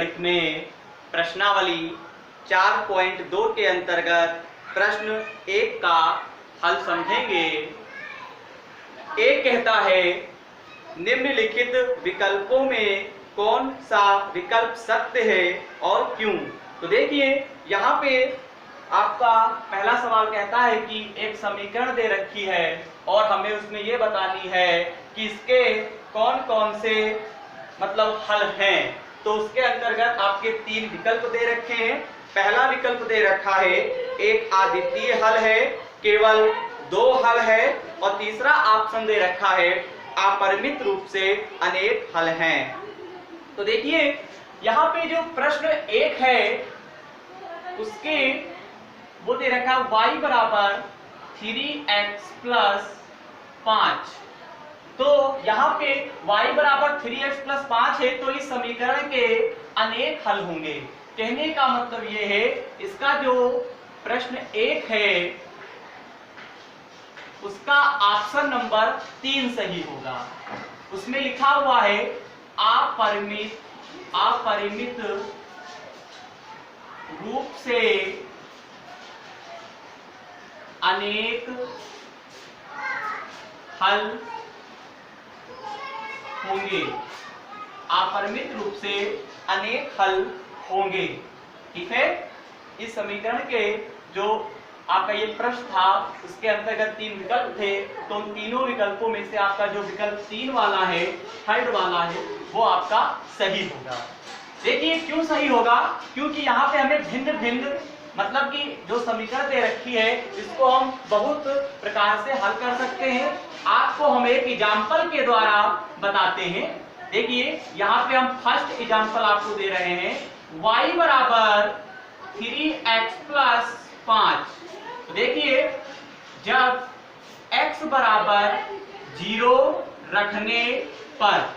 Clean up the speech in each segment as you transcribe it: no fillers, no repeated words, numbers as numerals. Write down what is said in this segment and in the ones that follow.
गणित में प्रश्नावली 4.2 के अंतर्गत प्रश्न 1 का हल समझेंगे। एक कहता है निम्नलिखित विकल्पों में कौन सा विकल्प सत्य है और क्यों। तो देखिए यहाँ पे आपका पहला सवाल कहता है कि एक समीकरण दे रखी है और हमें उसमें ये बतानी है कि इसके कौन कौन से मतलब हल हैं। तो उसके अंतर्गत आपके 3 विकल्प दे रखे हैं। पहला विकल्प दे रखा है एक अद्वितीय हल है, केवल 2 हल है, और तीसरा ऑप्शन दे रखा है अपरिमित रूप से अनेक हल हैं। तो देखिए यहाँ पे जो प्रश्न 1 है उसके वो दे रखा है y बराबर 3x प्लस 5। तो यहाँ पे y बराबर 3x प्लस 5 है तो इस समीकरण के अनेक हल होंगे। कहने का मतलब ये है इसका जो प्रश्न 1 है उसका ऑप्शन नंबर 3 सही होगा। उसमें लिखा हुआ है अपरिमित रूप से अनेक हल होंगे। अपरिमित रूप से अनेक हल होंगे। ठीक है, इस समीकरण के जो आपका ये प्रश्न था उसके अंतर्गत 3 विकल्प थे, तो उन तीनों विकल्पों में से आपका जो विकल्प 3 वाला है, थर्ड वाला है, वो आपका सही होगा। देखिए क्यों सही होगा, क्योंकि यहाँ पे हमें भिन्न भिन्न मतलब कि जो समीकरण दे रखी है इसको हम बहुत प्रकार से हल कर सकते हैं। आपको हम एक एग्जाम्पल के द्वारा बताते हैं। देखिए यहाँ पे हम फर्स्ट एग्जाम्पल आपको दे रहे हैं y बराबर 3x प्लस 5। तो देखिए जब x बराबर 0 रखने पर,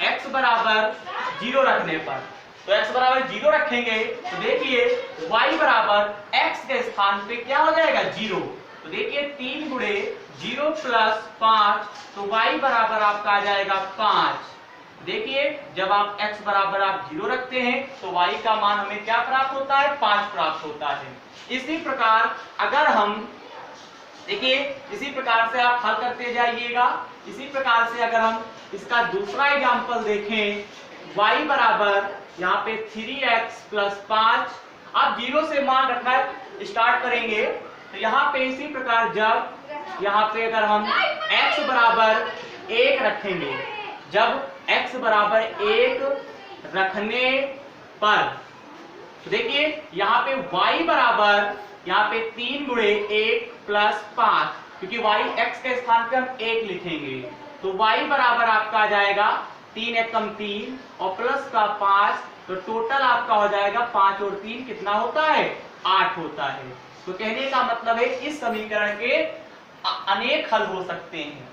x बराबर 0 रखने पर, तो x बराबर 0 रखेंगे तो देखिए y बराबर x के स्थान पे क्या हो जाएगा 0। तो देखिए 3 गुणे 0 प्लस 5, तो y बराबर आपका आ जाएगा 5। देखिए जब आप x बराबर आप 0 रखते हैं तो y का मान हमें क्या प्राप्त होता है 5 प्राप्त होता है। इसी प्रकार अगर हम देखिए इसी प्रकार से आप हल करते जाइएगा। इसी प्रकार से अगर हम इसका दूसरा एग्जाम्पल देखें y बराबर यहाँ पे 3x प्लस 5, अब 0 से मान रखना स्टार्ट करेंगे तो यहाँ पे इसी प्रकार जब यहाँ पे अगर हम x बराबर 1 रखेंगे, जब x बराबर 1 रखने पर तो देखिए यहाँ पे y बराबर यहाँ पे 3 गुणे 1 प्लस 5, क्योंकि y x के स्थान पे हम 1 लिखेंगे तो y बराबर आपका आ जाएगा 3 एकम 3 और प्लस का 5, तो टोटल आपका हो जाएगा 5 और 3 कितना होता है 8 होता है। तो कहने का मतलब है इस समीकरण के अनेक हल हो सकते हैं।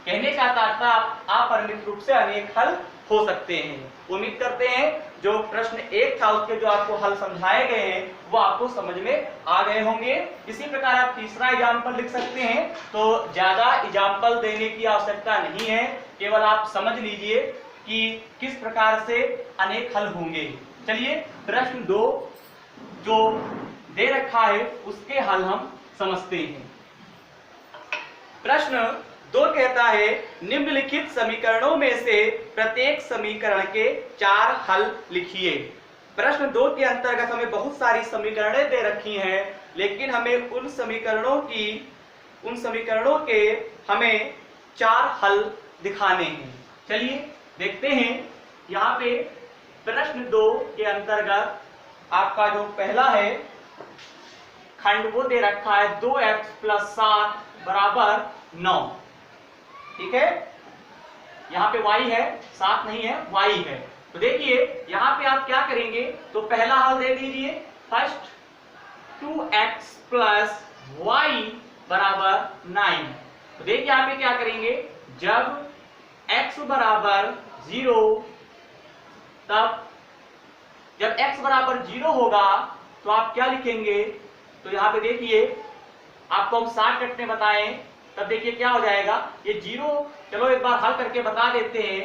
कहने का तात्पर्य अपरिमित रूप से अनेक हल हो सकते हैं। उम्मीद करते हैं जो प्रश्न 1 था उसके जो आपको हल समझाए गए हैं वो आपको समझ में आ गए होंगे। इसी प्रकार आप तीसरा एग्जाम्पल लिख सकते हैं। तो ज्यादा एग्जाम्पल देने की आवश्यकता नहीं है, केवल आप समझ लीजिए कि किस प्रकार से अनेक हल होंगे। चलिए प्रश्न 2 जो दे रखा है उसके हल हम समझते हैं। प्रश्न 2 कहता है निम्नलिखित समीकरणों में से प्रत्येक समीकरण के 4 हल लिखिए। प्रश्न 2 के अंतर्गत हमें बहुत सारी समीकरणें दे रखी हैं, लेकिन हमें उन समीकरणों के हमें 4 हल दिखाने हैं। चलिए देखते हैं। यहाँ पे प्रश्न 2 के अंतर्गत आपका जो पहला है खंड वो दे रखा है 2x प्लस 7 बराबर 9। ठीक है, यहाँ पे y है, 7 नहीं है, y है। तो देखिए यहाँ पे आप क्या करेंगे, तो पहला हल दे दीजिए फर्स्ट 2x प्लस y बराबर 9। तो देखिए यहाँ पे क्या करेंगे, जब x बराबर 0, तब जब x बराबर 0 होगा तो आप क्या लिखेंगे, तो यहाँ पे देखिए आपको हम 60 में बताएं तब देखिए क्या हो जाएगा ये 0। चलो एक बार हल करके बता देते हैं।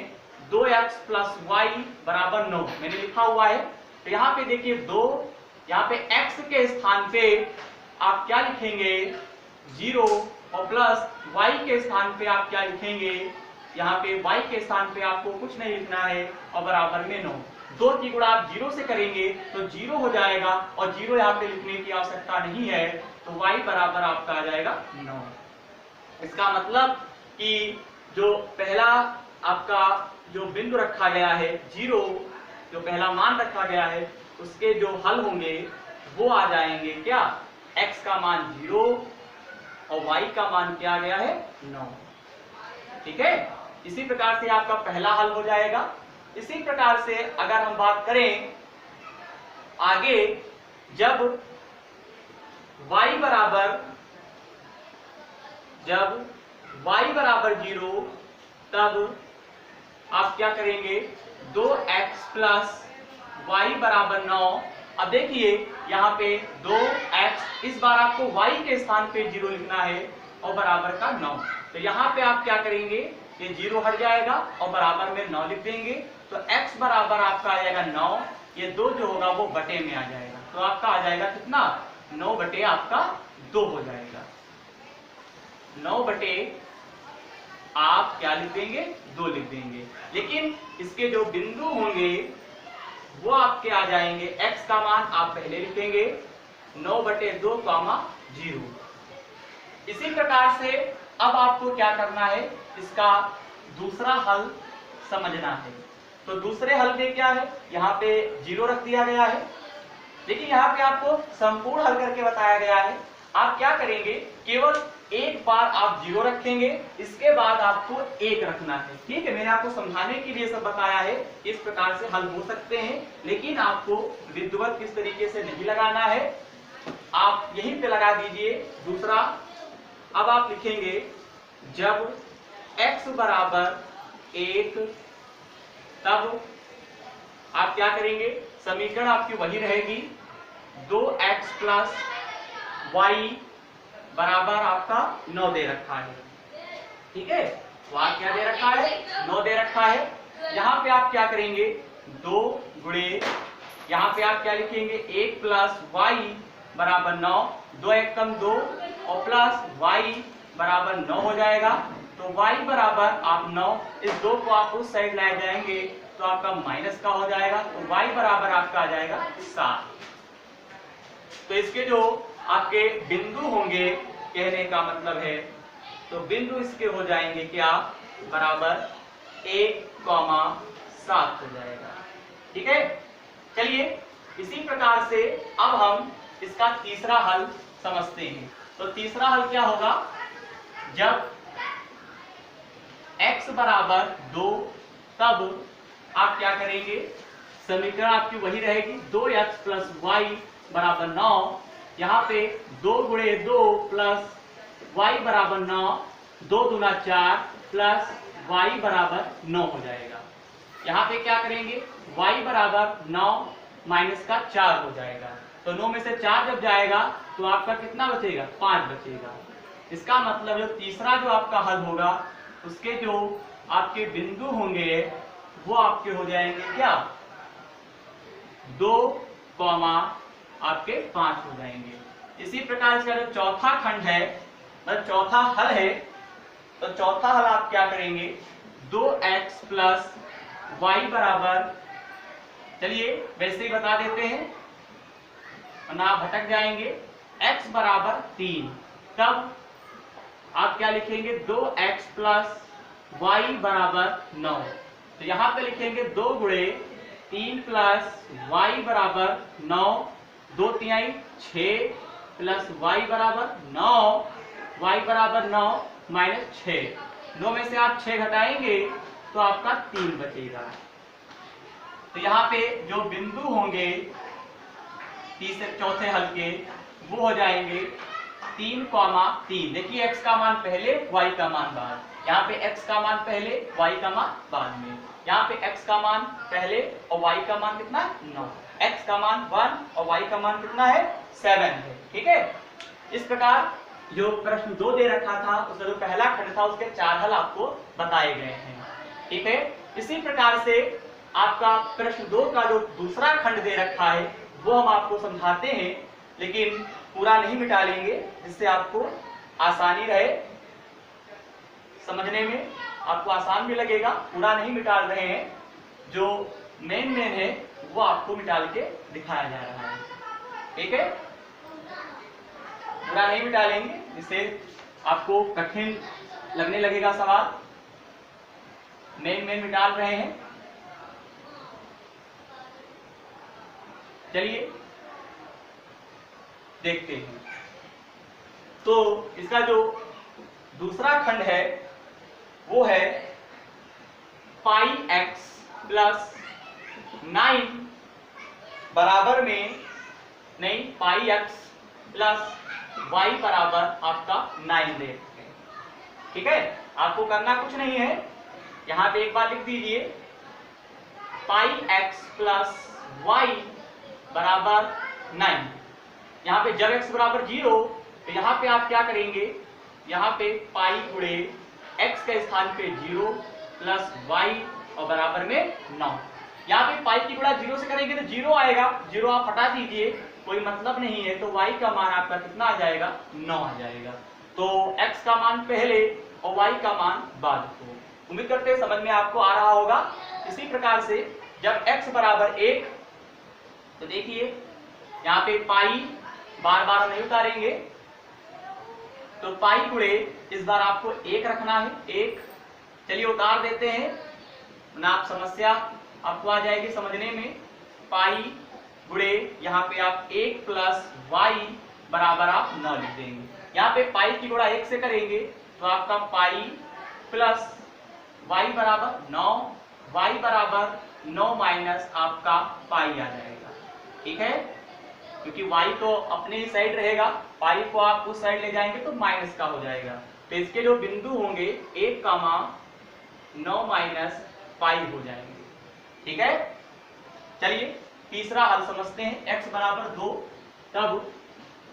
2x प्लस वाई बराबर 9 मैंने लिखा हुआ है। तो यहाँ पे देखिए 2, यहाँ पे x के स्थान पे आप क्या लिखेंगे 0 और प्लस y के स्थान पे आप क्या लिखेंगे, यहाँ पे y के स्थान पे आपको कुछ नहीं लिखना है और बराबर में 9। 2 की गुणा आप 0 से करेंगे तो 0 हो जाएगा और 0 यहाँ पे लिखने की आवश्यकता नहीं है, तो y बराबर आपका आ जाएगा 9। इसका मतलब कि जो पहला आपका जो बिंदु रखा गया है 0, जो पहला मान रखा गया है उसके जो हल होंगे वो आ जाएंगे क्या, x का मान 0 और y का मान क्या आ गया है 9। ठीक है, इसी प्रकार से आपका पहला हल हो जाएगा। इसी प्रकार से अगर हम बात करें आगे, जब y बराबर 0 तब आप क्या करेंगे 2x प्लस y बराबर 9। अब देखिए यहाँ पे 2x, इस बार आपको y के स्थान पे 0 लिखना है और बराबर का 9, तो यहाँ पे आप क्या करेंगे ये 0 हट जाएगा और बराबर में 9 लिख देंगे, तो x बराबर आपका आ जाएगा 9, ये 2 जो होगा वो बटे में आ जाएगा, तो आपका आ जाएगा कितना 9 बटे आपका 2 हो जाएगा। 9 बटे आप क्या लिख देंगे 2 लिख देंगे, लेकिन इसके जो बिंदु होंगे वो आपके आ जाएंगे, x का मान आप पहले लिखेंगे 9 बटे 2 0। इसी प्रकार से अब आपको क्या करना है, इसका दूसरा हल समझना है। तो दूसरे हल में क्या है, यहाँ पे 0 रख दिया गया है, लेकिन यहाँ पे आपको संपूर्ण हल करके बताया गया है। आप क्या करेंगे, केवल एक बार आप 0 रखेंगे, इसके बाद आपको 1 रखना है। ठीक है, मैंने आपको समझाने के लिए सब बताया है, इस प्रकार से हल हो सकते हैं, लेकिन आपको विधिवत किस तरीके से नहीं लगाना है, आप यहीं पे लगा दीजिए दूसरा। अब आप लिखेंगे जब x बराबर 1 तब आप क्या करेंगे, समीकरण आपकी वही रहेगी, 2x प्लस y बराबर आपका 9 दे रखा है। ठीक है, वहां क्या दे रखा है 9 दे रखा है। यहाँ पे आप क्या करेंगे 2 गुणे, यहाँ पे आप क्या लिखेंगे 1 प्लस y बराबर 9, 2 1 कम 2 और प्लस y बराबर 9 हो जाएगा, तो y बराबर आप 9, इस 2 को आप उस साइड लाए जाएंगे तो आपका माइनस का हो जाएगा, तो y बराबर आपका आ जाएगा 7। तो इसके जो आपके बिंदु होंगे, कहने का मतलब है, तो बिंदु इसके हो जाएंगे क्या बराबर 1,7 हो जाएगा। ठीक है, चलिए इसी प्रकार से अब हम इसका तीसरा हल समझते हैं। तो तीसरा हल क्या होगा, जब x बराबर 2 तब आप क्या करेंगे, समीकरण आपकी वही रहेगी, 2x प्लस y बराबर 9, यहाँ पे 2 गुणे 2 प्लस y बराबर 9, 2 दूना 4 प्लस y बराबर 9 हो जाएगा। यहाँ पे क्या करेंगे y बराबर 9 माइनस का 4 हो जाएगा, तो 9 में से 4 जब जाएगा तो आपका कितना बचेगा 5 बचेगा। इसका मतलब जो तीसरा जो आपका हल होगा उसके जो आपके बिंदु होंगे वो आपके हो जाएंगे क्या 2, आपके 5 हो जाएंगे। इसी प्रकार इसका जो चौथा खंड है, मतलब चौथा हल है, तो चौथा हल आप क्या करेंगे 2x प्लस y बराबर, चलिए वैसे ही बता देते हैं वरना आप भटक जाएंगे, x बराबर 3 तब आप क्या लिखेंगे 2x प्लस y बराबर 9, तो यहाँ पे लिखेंगे 2 गुणे 3 प्लस y बराबर 9, 2 तिहाई 6 प्लस y बराबर 9, y बराबर 9 माइनस 6, 9 में से आप 6 घटाएंगे तो आपका 3 बचेगा। तो यहाँ पे जो बिंदु होंगे तीसरे चौथे हल के वो हो जाएंगे 3,3। देखिए x का मान पहले y का मान बाद, यहाँ पे x का मान पहले y का मान बाद में, यहाँ पे x का मान पहले और y का मान कितना 9, x का मान 1 और y का मान कितना है 7 है। ठीक है, इस प्रकार जो प्रश्न 2 दे रखा था उसका जो पहला खंड था उसके 4 हल आपको बताए गए हैं। ठीक है, इसी प्रकार से आपका प्रश्न 2 का जो दूसरा खंड दे रखा है वो हम आपको समझाते हैं, लेकिन पूरा नहीं मिटा लेंगे, जिससे आपको आसानी रहे समझने में, आपको आसान भी लगेगा। पूरा नहीं मिटाल रहे हैं, जो मेन है वो आपको मिटाल के दिखाया जा रहा है, ठीक है। पूरा नहीं मिटालेंगे, जिससे आपको कठिन लगने लगेगा सवाल। मेन मिटाल रहे हैं। चलिए देखते हैं। तो इसका जो दूसरा खंड है वो है पाई एक्स प्लस 9 बराबर में नहीं, पाई एक्स प्लस वाई बराबर आपका 9 दे, ठीक है। आपको करना कुछ नहीं है, यहां पे एक बार लिख दीजिए पाई एक्स प्लस वाई बराबर 9। यहाँ पे जब x बराबर 0 तो यहाँ पे आप क्या करेंगे, यहाँ पे पाई गुणे x के स्थान पे 0 प्लस y और बराबर में 9। यहाँ पे पाई की गुणा 0 से करेंगे तो 0 आएगा, 0 आप हटा दीजिए, कोई मतलब नहीं है, तो y का मान आपका कितना आ जाएगा, 9 आ जाएगा। तो x का मान पहले और y का मान बाद को। उम्मीद करते हैं समझ में आपको आ रहा होगा। इसी प्रकार से जब x बराबर 1 तो देखिए यहाँ पे पाई बार बार नहीं उतारेंगे, तो पाई गुणे इस बार आपको 1 रखना है, 1। चलिए उतार देते हैं ना, आप समस्या आपको आ जाएगी समझने में। पाई गुणे यहाँ पे आप 1 प्लस वाई बराबर आप 9 लिख देंगे। यहाँ पे पाई की गुणा 1 से करेंगे तो आपका पाई प्लस वाई बराबर 9, वाई बराबर 9 माइनस आपका पाई आ जाएगा, ठीक है। क्योंकि y तो अपने ही साइड रहेगा, पाई को आप उस साइड ले जाएंगे तो माइनस का हो जाएगा। तो इसके जो बिंदु होंगे 1, 9 माइनस पाई हो जाएंगे, ठीक है। चलिए तीसरा हल समझते हैं। x बराबर 2, तब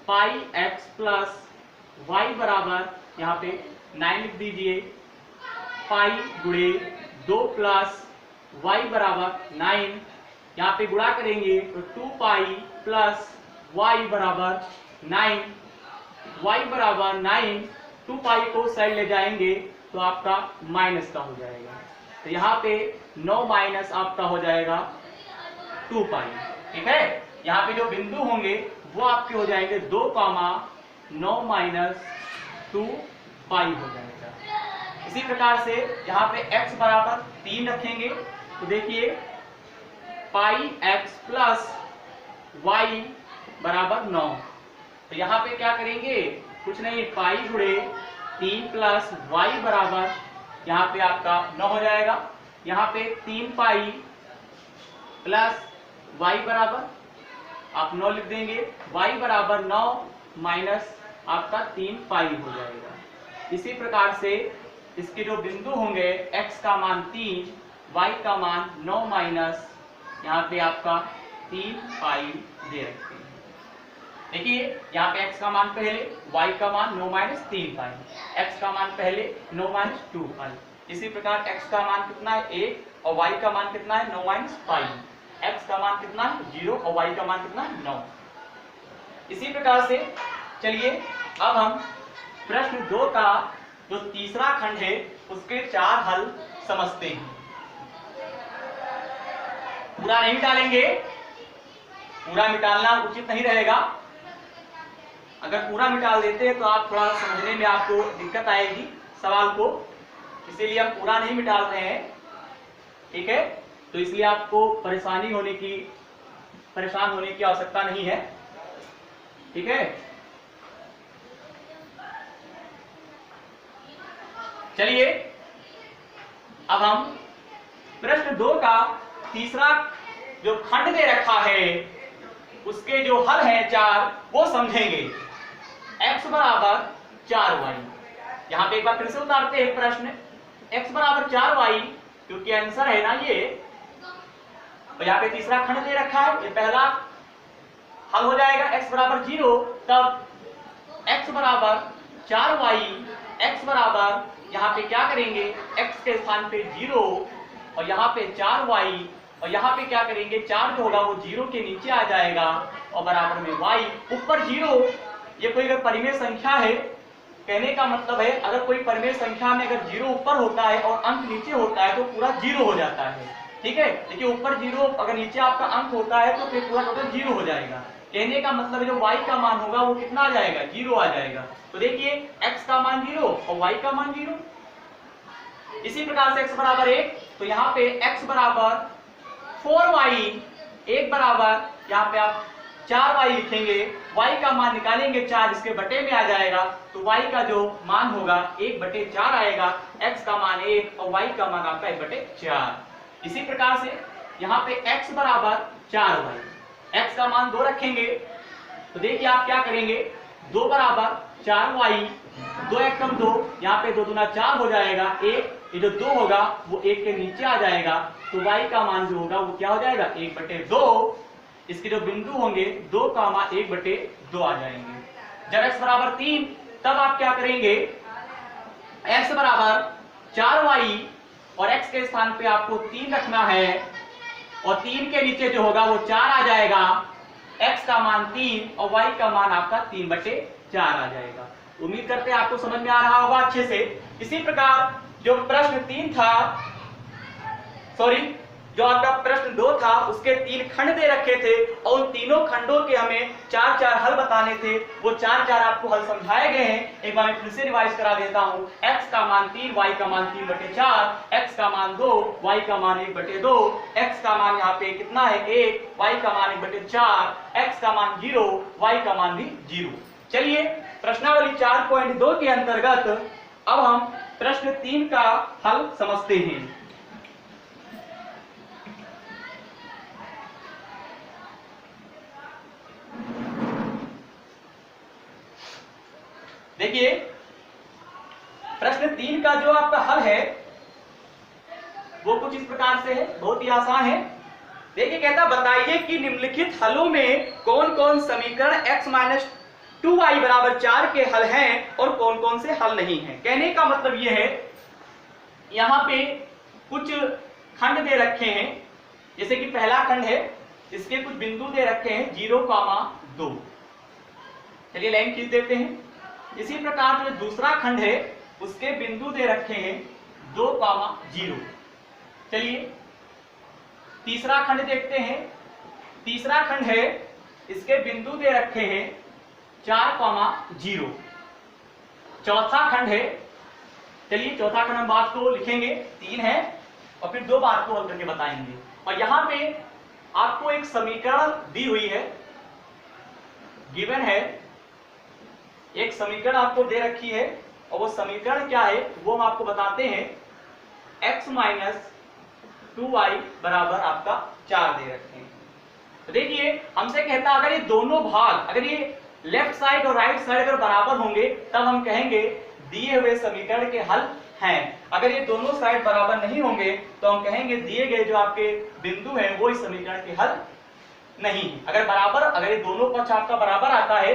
पाई x प्लस वाई बराबर यहाँ पे 9 लिख दीजिए, पाई गुणे 2 प्लस वाई बराबर 9। यहाँ पे गुणा करेंगे तो 2 पाई प्लस वाई बराबर 9, वाई बराबर 9, 2 पाई को साइड ले जाएंगे तो आपका माइनस का हो जाएगा। तो यहाँ पे 9 माइनस आपका हो जाएगा 2 पाई, ठीक है। यहाँ पे जो बिंदु होंगे वो आपके हो जाएंगे 2, 9 माइनस 2 पाई हो जाएगा। इसी प्रकार से यहाँ पे x बराबर 3 रखेंगे तो देखिए पाई x प्लस वाई बराबर 9। तो यहाँ पे क्या करेंगे, कुछ नहीं, पाई गुणे 3 प्लस वाई बराबर यहाँ पे आपका 9 हो जाएगा। यहाँ पे 3 पाई प्लस वाई बराबर आप 9 लिख देंगे, वाई बराबर 9 माइनस आपका 3 पाई हो जाएगा। इसी प्रकार से इसके जो बिंदु होंगे x का मान 3, y का मान 9 माइनस यहाँ पे आपका 3 पाई दे रखते हैं। देखिए यहाँ पे x का मान पहले, y का मान 9 माइनस 3 पाई, x का मान पहले 9 माइनस 2 पाई। इसी प्रकार x का मान कितना है 1 और y का मान कितना है 9 माइनस पाई। x का मान कितना है 0 और y का मान कितना है 9। इसी प्रकार से चलिए अब हम प्रश्न 2 का जो तीसरा खंड है उसके 4 हल समझते हैं। पूरा नहीं मिटालेंगे, पूरा मिटालना उचित नहीं रहेगा। अगर पूरा मिटाल देते हैं तो आप थोड़ा समझने में आपको दिक्कत आएगी सवाल को, इसीलिए हम पूरा नहीं मिटाल रहे हैं, ठीक है। तो इसलिए आपको परेशान होने की आवश्यकता नहीं है, ठीक है। चलिए अब हम प्रश्न 2 का तीसरा जो खंड दे रखा है उसके जो हल हैं 4 वो समझेंगे। x बराबर 4y, यहाँ पे एक बार फिर से उतारते हैं प्रश्न। x बराबर 4y क्योंकि आंसर है ना ये, तो यहाँ पे तीसरा खंड दे रखा है, ये पहला हल हो जाएगा। x बराबर 0, तब x बराबर 4y, x बराबर यहाँ पे क्या करेंगे, x के स्थान पे 0 और यहाँ पे 4y और यहाँ पे क्या करेंगे, 4 जो होगा वो 0 के नीचे आ जाएगा और बराबर में y ऊपर 0। ये कोई अगर परिमेय संख्या है, कहने का मतलब है अगर कोई परिमेय संख्या में अगर 0 ऊपर होता है और अंक नीचे होता है तो पूरा 0 हो जाता है, ठीक है। देखिए ऊपर 0 अगर नीचे आपका अंक होता है तो फिर पूरा टोटल 0 हो जाएगा। कहने का मतलब जो y का मान होगा वो कितना आ जाएगा, 0 आ जाएगा। तो देखिए x का मान 0 और y का मान 0। इसी प्रकार से x बराबर 1, तो यहाँ पे x बराबर 4y, 1 बराबर यहाँ पे आप 4y लिखेंगे, y का मान निकालेंगे 4, इसके बटे में आ जाएगा, तो y का जो मान होगा 1/4 आएगा, x का मान 1 और y का मान आपका 1/4। इसी प्रकार से यहाँ पे x बराबर 4y, x का मान 2 रखेंगे, तो देखिए आप क्या करेंगे, 2 बराबर 4y, 2 एक कम 2, यहाँ पे 2 दूना 4 हो जाएगा, 1, ये जो 2 होगा वो 1 के नीचे आ जाएगा, तो y का मान जो होगा वो क्या हो जाएगा, 1/2। इसके जो बिंदु होंगे 2, 1/2 आ जाएंगे। जब x बराबर 3 तब आप क्या करेंगे, x बराबर 4y और x के स्थान पे आपको 3 रखना है और 3 के नीचे जो होगा वो 4 आ जाएगा, x का मान 3 और y का मान आपका 3/4 आ जाएगा। उम्मीद करते हैं आपको समझ में आ रहा होगा अच्छे से। इसी प्रकार जो प्रश्न 3 था, जो आपका प्रश्न 2 था, उसके 3 खंड दे रखे थे और उन तीनों खंडों के हमें 4-4 हल बताने थे। वो 4-4 आपको हल समझाए गए हैं। एक बार मैं फिर से रिवाइज करा देता हूं। x का मान 3, y का मान 3/4, x का मान 2, y का मान 1/2, x का मान यहाँ पे कितना है 1, y का मान 1/4, x का मान 0, y का मान भी 0। चलिए प्रश्नावली 4.2 के अंतर्गत अब हम प्रश्न 3 का हल समझते हैं। देखिए प्रश्न 3 का जो आपका हल है वो कुछ इस प्रकार से है, बहुत ही आसान है। देखिए कहता बताइए कि निम्नलिखित हलों में कौन कौन समीकरण x - 2y = 4 के हल हैं और कौन कौन से हल नहीं हैं। कहने का मतलब ये है, यहाँ पे कुछ खंड दे रखे हैं, जैसे कि पहला खंड है, इसके कुछ बिंदु दे रखे हैं 0, 2। चलिए लाइन खींच देते हैं। इसी प्रकार जो दूसरा खंड है उसके बिंदु दे रखे हैं 2, 0। चलिए तीसरा खंड देखते हैं। तीसरा खंड है, इसके बिंदु दे रखे हैं 4, 0। चौथा खंड है, चलिए चौथा खंड हम बात को लिखेंगे, 3 है और फिर 2 बात को हल करके बताएंगे। और यहाँ पे आपको एक समीकरण दी हुई है, गिवन है, एक समीकरण आपको दे रखी है और वो समीकरण क्या है वो हम आपको बताते हैं। x - 2y बराबर आपका 4 दे रखे हैं। तो देखिए हमसे कहता अगर ये दोनों भाग, अगर ये लेफ्ट साइड और राइट साइड अगर बराबर होंगे तब हम कहेंगे दिए हुए समीकरण के हल हैं। अगर ये दोनों साइड बराबर नहीं होंगे तो हम कहेंगे दिए गए जो आपके बिंदु हैं वो इस समीकरण के हल नहीं। अगर बराबर, अगर ये दोनों पक्ष आपका बराबर आता है,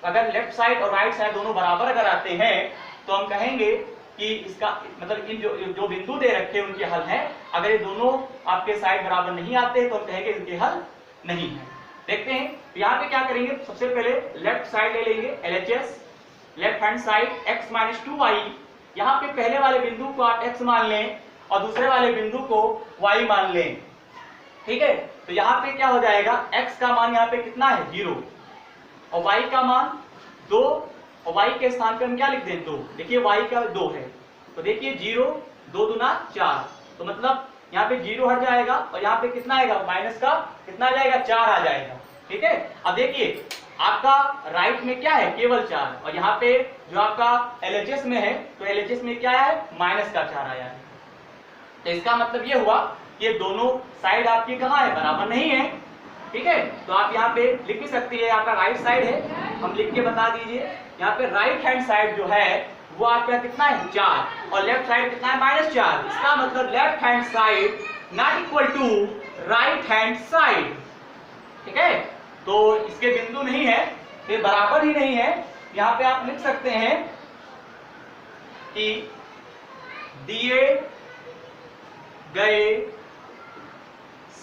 अगर लेफ्ट साइड और राइट साइड दोनों बराबर अगर आते हैं तो हम कहेंगे कि इसका मतलब इन जो बिंदु दे रखे हैं उनके हल हैं। अगर ये दोनों आपके साइड बराबर नहीं आते तो हम कहेंगे इनके हल नहीं है। देखते हैं यहाँ पे क्या करेंगे, सबसे पहले लेफ्ट साइड ले लेंगे, LHS left hand side x - 2y। यहाँ पे पहले वाले बिंदु को आप x मान लें और दूसरे वाले बिंदु को y मान लें, ठीक है। तो यहाँ पे क्या हो जाएगा, x का मान यहाँ पे कितना है 0 और y का मान 2 और y के स्थान पे हम क्या लिख दें 2। देखिए y का 2 है तो देखिए 0, 2 दूना 4, तो मतलब यहाँ पे 0 हट जाएगा और यहाँ पे कितना आएगा, माइनस का कितना आ जाएगा 4 आ जाएगा, ठीक है। अब देखिए आपका राइट में क्या है, केवल 4 और यहाँ पे जो आपका LHS में है तो LHS में क्या है, माइनस का 4 आया है। तो इसका मतलब ये हुआ ये दोनों साइड आपकी कहाँ है, बराबर नहीं है, ठीक है। तो आप यहाँ पे लिख भी सकती है, आपका राइट साइड है, हम लिख के बता दीजिए। यहाँ पे राइट हैंड साइड जो है वो आपका कितना है 4 और लेफ्ट साइड कितना है -4। इसका मतलब left hand side not equal to right hand side, ठीक है। तो इसके बिंदु नहीं है, ये बराबर ही नहीं है। यहाँ पे आप लिख सकते हैं कि दिए गए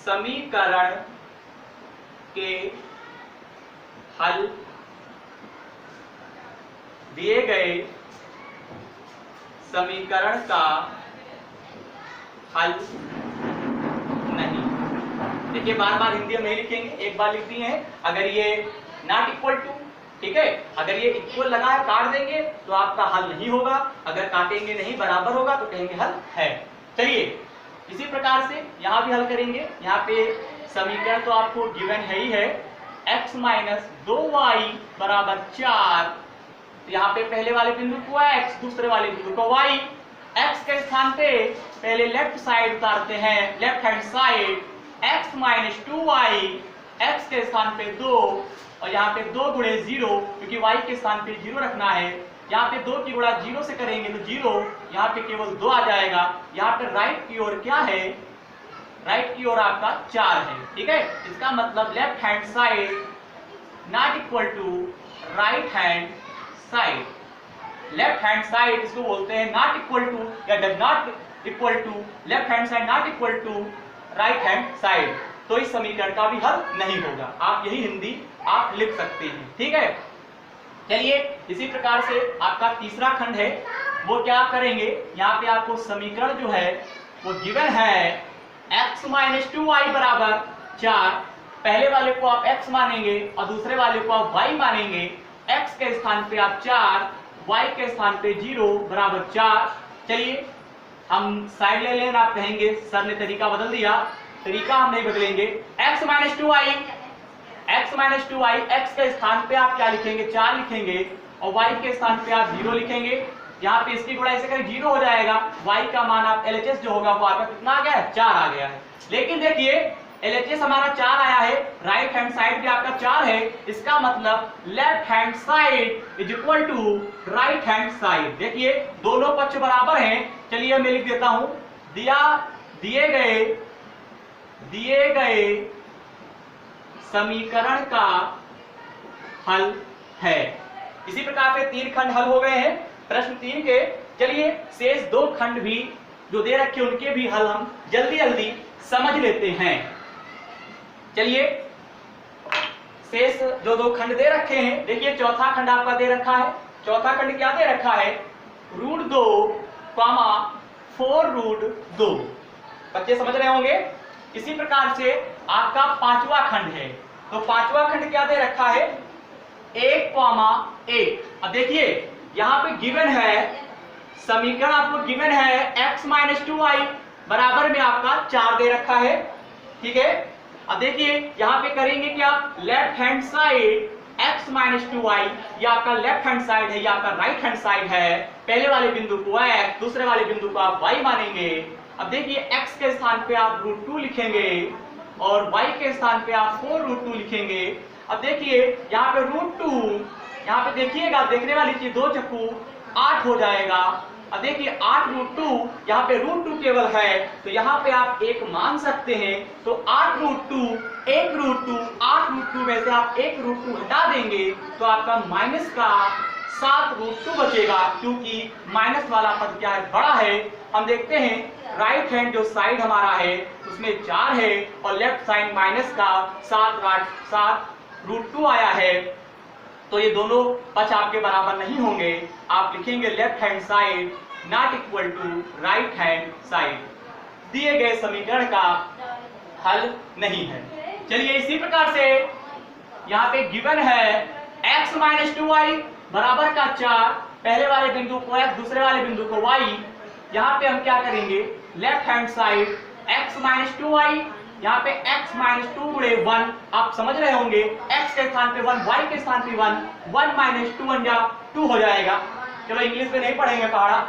समीकरण के हल दिए गए समीकरण का हल नहीं। देखिए बार बार हिंदी में नहीं लिखेंगे, एक बार लिख दिए हैं। अगर ये नॉट इक्वल टू, ठीक है, अगर ये इक्वल लगा है काट देंगे तो आपका हल नहीं होगा, अगर काटेंगे नहीं बराबर होगा तो कहेंगे हल है। चलिए इसी प्रकार से यहाँ भी हल करेंगे। यहाँ पे समीकरण तो आपको गिवन है ही है, x माइनस 2y बराबर 4। तो यहाँ पे पहले वाले बिंदु को x, दूसरे वाले बिंदु को y। x के स्थान पे पहले लेफ्ट साइड उतारते हैं, left hand side, x minus 2y, x के स्थान पे 2 और यहाँ पे 2 गुणे 0, क्योंकि y के स्थान पे 0 रखना है। यहाँ पे 2 की गुणा 0 से करेंगे तो 0, यहाँ पे केवल 2 आ जाएगा। यहाँ पे राइट की ओर क्या है, राइट की ओर आपका 4 है, ठीक है। इसका मतलब left hand side not equal to right hand side. Left hand side इसको बोलते हैं नॉट इक्वल टू या does not equal to, left hand side not equal to right hand side. तो इस समीकरण का भी हल नहीं होगा। आप यही हिंदी आप लिख सकते हैं, ठीक है। चलिए इसी प्रकार से आपका तीसरा खंड है, वो क्या करेंगे, यहाँ पे आपको समीकरण जो है वो गिवन है x माइनस 2y बराबर 4। पहले वाले को आप x मानेंगे और दूसरे वाले को आप y मानेंगे। x के स्थान पे आप 4, y के स्थान पे 0 बराबर 4। चलिए हम साइड ले लें, आप कहेंगे सर ने तरीका बदल दिया। तरीका हम नहीं बदलेंगे। x माइनस 2y, x के स्थान पे आप क्या लिखेंगे, 4 लिखेंगे और y के स्थान पे आप 0 लिखेंगे। यहाँ पे इसकी गुणा ऐसे करें 0 हो जाएगा। y का मान आप LHS जो होगा वो आपका कितना आ गया है, 4 आ गया है। लेकिन देखिए LHS हमारा 4 आया है, राइट हैंड साइड भी आपका 4 है, इसका मतलब left hand side is equal to right hand side. देखिए दोनों पक्ष बराबर हैं। चलिए मैं लिख देता हूं, दिए गए समीकरण का हल है। इसी प्रकार से 3 खंड हल हो गए हैं प्रश्न 3 के। चलिए शेष 2 खंड भी जो दे रखे उनके भी हल हम जल्दी जल्दी समझ लेते हैं। चलिए शेष जो 2 खंड दे रखे हैं, देखिए चौथा खंड आपका दे रखा है। चौथा खंड क्या दे रखा है, √2, 4√2। बच्चे समझ रहे होंगे। इसी प्रकार से आपका 5वां खंड है, तो 5वां खंड क्या दे रखा है, 1,1। अब देखिए यहाँ पे गिवन है समीकरण, आपको गिवन है x माइनस 2y बराबर में आपका 4 दे रखा है, ठीक है। अब देखिए यहाँ पे करेंगे क्या, left hand side x minus 2y, ये आपका लेफ्ट हैंड साइड है, ये आपका राइट हैंड साइड है। पहले वाले बिंदु को x, दूसरे वाले बिंदु को आप y मानेंगे। अब देखिए x के स्थान पे आप √2 लिखेंगे और y के स्थान पे आप 4√2 लिखेंगे। अब देखिए यहाँ पे √2, यहाँ पे देखिएगा देखने वाली चीज 2 चक्कू 8 हो जाएगा। अब देखिए 8√2, यहाँ पे √2 केवल है तो यहाँ पे आप 1 मान सकते हैं। तो 8√2, 1√2, 8√2 में से आप 1√2 हटा देंगे तो आपका माइनस का 7√2 बचेगा, क्योंकि माइनस वाला पद क्या है, बड़ा है। हम देखते हैं राइट हैंड जो साइड हमारा है उसमें 4 है और लेफ्ट साइड माइनस का 7√2 आया है। तो ये दोनों पक्ष आपके बराबर नहीं होंगे। आप लिखेंगे left hand side not equal to right hand side. दिए गए समीकरण का हल नहीं है। चलिए इसी प्रकार से यहाँ पे गिवन है x माइनस 2y बराबर का 4, पहले वाले बिंदु को x, दूसरे वाले बिंदु को y। यहाँ पे हम क्या करेंगे, left hand side x minus 2y, यहाँ पे x माइनस 2 गुणे 1, आप समझ रहे होंगे x के स्थान पे 1, y के स्थान पे 1, 1 माइनस 2 1 जा 2 हो जाएगा। चलो इंग्लिश में नहीं पढ़ेंगे पहाड़ा।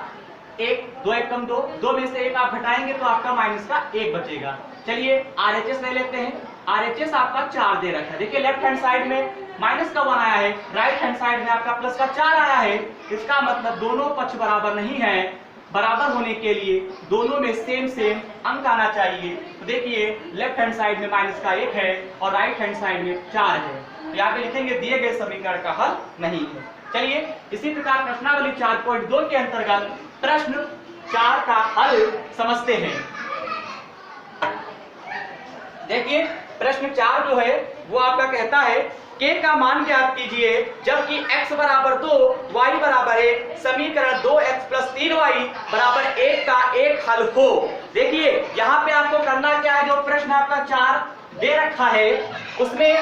1 2 1 कम 2, 2 में से 1 आप घटाएंगे तो आपका माइनस का 1 बचेगा। चलिए RHS ले लेते हैं। RHS आपका 4 दे रखा है। देखिए लेफ्ट हैंड साइड में माइनस का 1 आया है, राइट हैंड साइड में आपका प्लस का 4 आया है। इसका मतलब दोनों पक्ष बराबर नहीं है। बराबर होने के लिए दोनों में सेम अंक आना चाहिए। तो देखिए लेफ्ट हैंड साइड में माइनस का 1 है और राइट हैंड साइड में 4 है। तो यहाँ पे लिखेंगे दिए गए समीकरण का हल नहीं है। चलिए इसी प्रकार प्रश्नावली 4.2 के अंतर्गत प्रश्न 4 का हल समझते हैं। देखिए प्रश्न 4 जो है वो आपका कहता है k का मान ज्ञात कीजिए जबकि x बराबर 2 y बराबर 1 समीकरण 2x प्लस 3y बराबर 1 का एक हल हो। देखिए यहाँ पे आपको करना क्या है, जो प्रश्न आपका 4 दे रखा है उसमें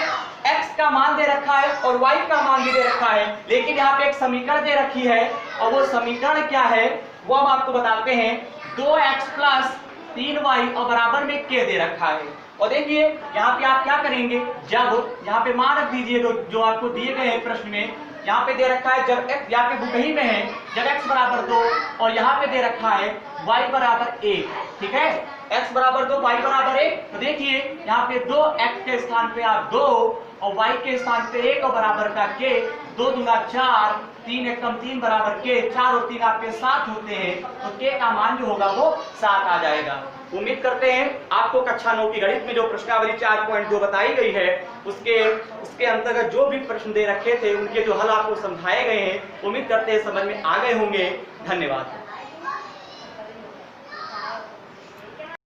x का मान दे रखा है और y का मान भी दे रखा है, लेकिन यहाँ पे एक समीकरण दे रखी है और वो समीकरण क्या है वो हम आपको बताते हैं। 2x प्लस 3y और बराबर में k दे रखा है। और देखिए यहाँ पे आप क्या करेंगे, जब यहाँ पे मान रख दीजिए तो जो आपको दिए गए हैं प्रश्न में यहाँ पे दे रखा है जब x यहाँ पे बुक ही में है जब x बराबर 2 और यहाँ पे दे रखा है y बराबर 1, ठीक है, x बराबर 2 y बराबर 1। तो देखिए यहाँ पे 2x के स्थान पे आप 2 और y के स्थान पे 1 और बराबर का k, 2 दूना 4, 3 एकम 3 बराबर k, 4 और 3 आपके 7 होते हैं, तो k का मान जो होगा वो 7 आ जाएगा। उम्मीद करते हैं आपको कक्षा 9 की गणित में जो प्रश्नावली 4.2 बताई गई है उसके अंतर्गत जो भी प्रश्न दे रखे थे उनके जो हल आपको समझाए गए हैं, उम्मीद करते हैं समझ में आ गए होंगे। धन्यवाद।